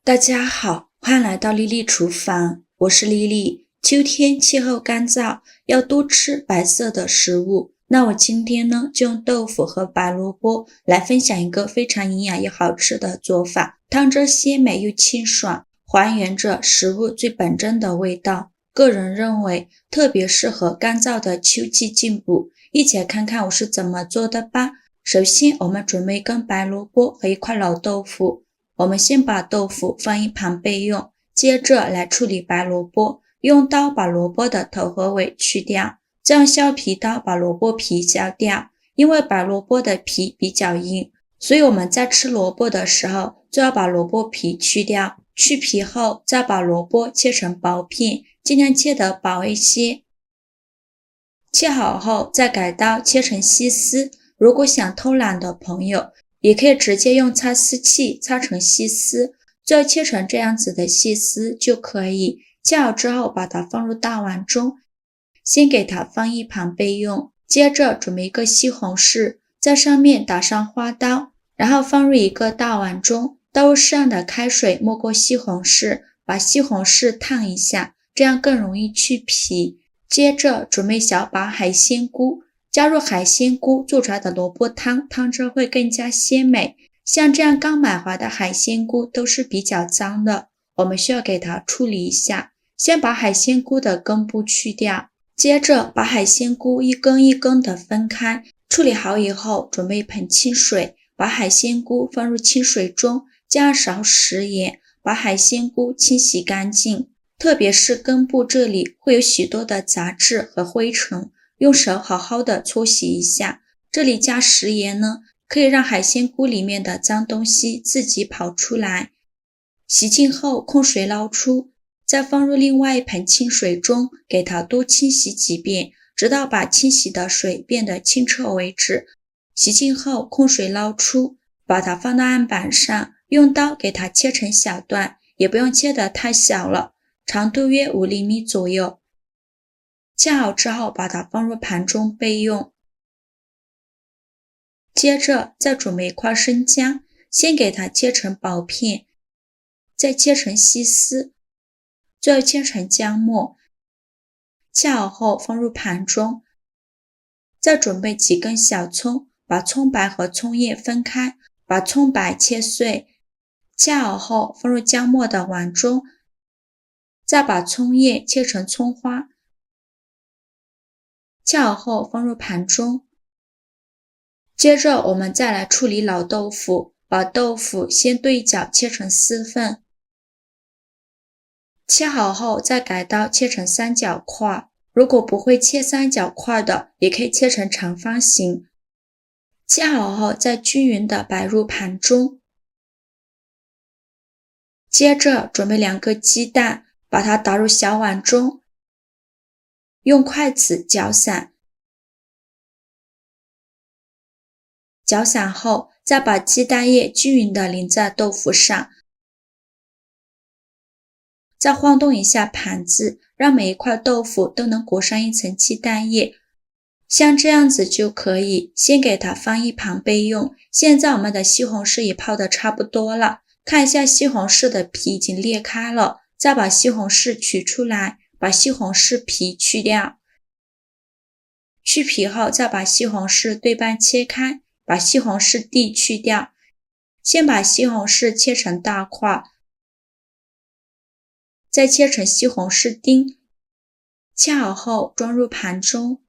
大家好，欢迎来到丽丽厨房，我是丽丽。秋天气候干燥，要多吃白色的食物。那我今天呢，就用豆腐和白萝卜来分享一个非常营养又好吃的做法，汤汁鲜美又清爽，还原着食物最本真的味道。个人认为特别适合干燥的秋季进补，一起来看看我是怎么做的吧。首先我们准备一根白萝卜和一块老豆腐。我们先把豆腐放一旁备用，接着来处理白萝卜，用刀把萝卜的头和尾去掉，再用削皮刀把萝卜皮削掉。因为白萝卜的皮比较硬，所以我们在吃萝卜的时候就要把萝卜皮去掉。去皮后再把萝卜切成薄片，尽量切得薄一些。切好后再改刀切成细丝，如果想偷懒的朋友也可以直接用擦丝器擦成细丝，最后切成这样子的细丝就可以。切好之后把它放入大碗中，先给它放一旁备用。接着准备一个西红柿，在上面打上花刀，然后放入一个大碗中，倒入适量的开水没过西红柿，把西红柿烫一下，这样更容易去皮。接着准备小把海鲜菇，加入海鲜菇做出来的萝卜汤，汤汁会更加鲜美。像这样刚买回来的海鲜菇都是比较脏的，我们需要给它处理一下。先把海鲜菇的根部去掉，接着把海鲜菇一根一根的分开。处理好以后，准备一盆清水，把海鲜菇放入清水中，加勺食盐，把海鲜菇清洗干净。特别是根部这里会有许多的杂质和灰尘，用手好好的搓洗一下。这里加食盐呢，可以让海鲜菇里面的脏东西自己跑出来。洗净后控水捞出，再放入另外一盆清水中，给它多清洗几遍，直到把清洗的水变得清澈为止。洗净后控水捞出，把它放到案板上，用刀给它切成小段，也不用切得太小了，长度约5厘米左右。切好之后把它放入盘中备用。接着再准备一块生姜，先给它切成薄片，再切成细丝，最后切成姜末。切好后放入盘中。再准备几根小葱，把葱白和葱叶分开，把葱白切碎。切好后放入姜末的碗中，再把葱叶切成葱花。切好后放入盘中。接着我们再来处理老豆腐，把豆腐先对角切成4份，切好后再改刀切成三角块，如果不会切三角块的，也可以切成长方形。切好后再均匀的摆入盘中。接着准备2个鸡蛋，把它打入小碗中，用筷子搅散。搅散后再把鸡蛋液均匀的淋在豆腐上，再晃动一下盘子，让每一块豆腐都能裹上一层鸡蛋液，像这样子就可以。先给它放一旁备用。现在我们的西红柿也泡得差不多了，看一下西红柿的皮已经裂开了，再把西红柿取出来，把西红柿皮去掉。去皮后再把西红柿对半切开，把西红柿蒂去掉。先把西红柿切成大块，再切成西红柿丁。切好后装入盘中。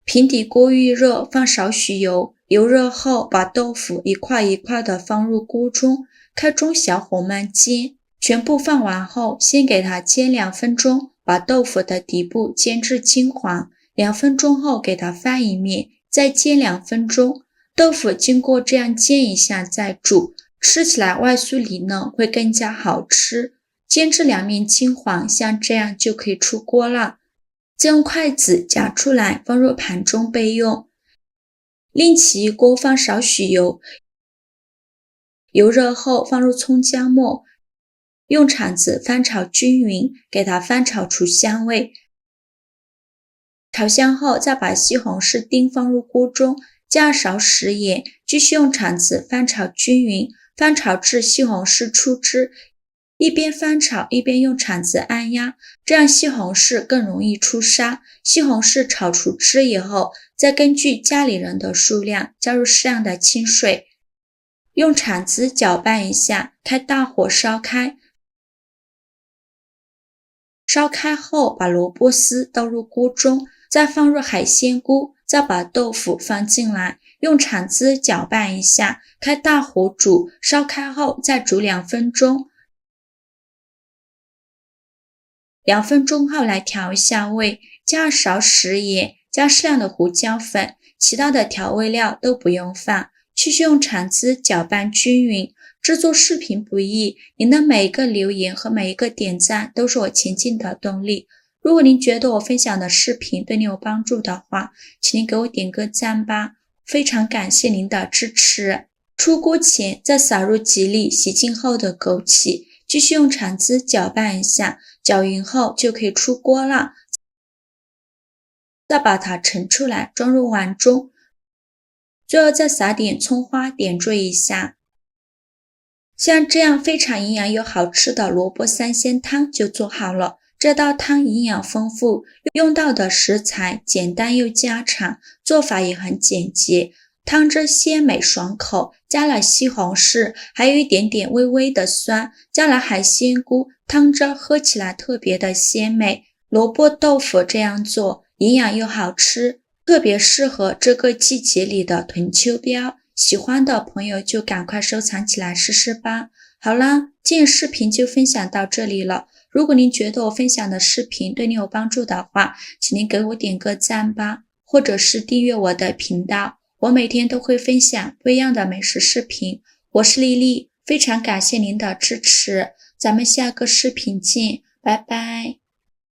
平底锅预热，放少许油，油热后把豆腐一块一块的放入锅中，开中小火慢煎。全部放完后，先给它煎2分钟，把豆腐的底部煎至金黄。2分钟后给它翻一面，再煎2分钟。豆腐经过这样煎一下再煮，吃起来外酥里嫩，会更加好吃。煎至2面金黄，像这样就可以出锅了。再用筷子夹出来，放入盘中备用。另起一锅放少许油，油热后放入葱姜末，用铲子翻炒均匀，给它翻炒出香味。炒香后再把西红柿丁放入锅中，加勺食盐，继续用铲子翻炒均匀，翻炒至西红柿出汁，一边翻炒一边用铲子按压，这样西红柿更容易出沙。西红柿炒出汁以后，再根据家里人的数量加入适量的清水，用铲子搅拌一下，开大火烧开。烧开后，把萝卜丝倒入锅中，再放入海鲜菇，再把豆腐放进来，用铲子搅拌一下，开大火煮，烧开后再煮2分钟。2分钟后来调一下味，加2勺食盐，加适量的胡椒粉，其他的调味料都不用放，继续用铲子搅拌均匀。制作视频不易，您的每一个留言和每一个点赞都是我前进的动力。如果您觉得我分享的视频对您有帮助的话，请您给我点个赞吧，非常感谢您的支持。出锅前再撒入几粒洗净后的枸杞，继续用铲子搅拌一下，搅匀后就可以出锅了。再把它盛出来，装入碗中，最后再撒点葱花点缀一下。像这样非常营养又好吃的萝卜三鲜汤就做好了。这道汤营养丰富，用到的食材简单又家常，做法也很简洁，汤汁鲜美爽口，加了西红柿，还有一点点微微的酸，加了海鲜菇，汤汁喝起来特别的鲜美。萝卜豆腐这样做，营养又好吃，特别适合这个季节里的囤秋膘。喜欢的朋友就赶快收藏起来试试吧。好啦，今日视频就分享到这里了。如果您觉得我分享的视频对您有帮助的话，请您给我点个赞吧，或者是订阅我的频道。我每天都会分享不一样的美食视频。我是丽丽，非常感谢您的支持。咱们下个视频见，拜拜。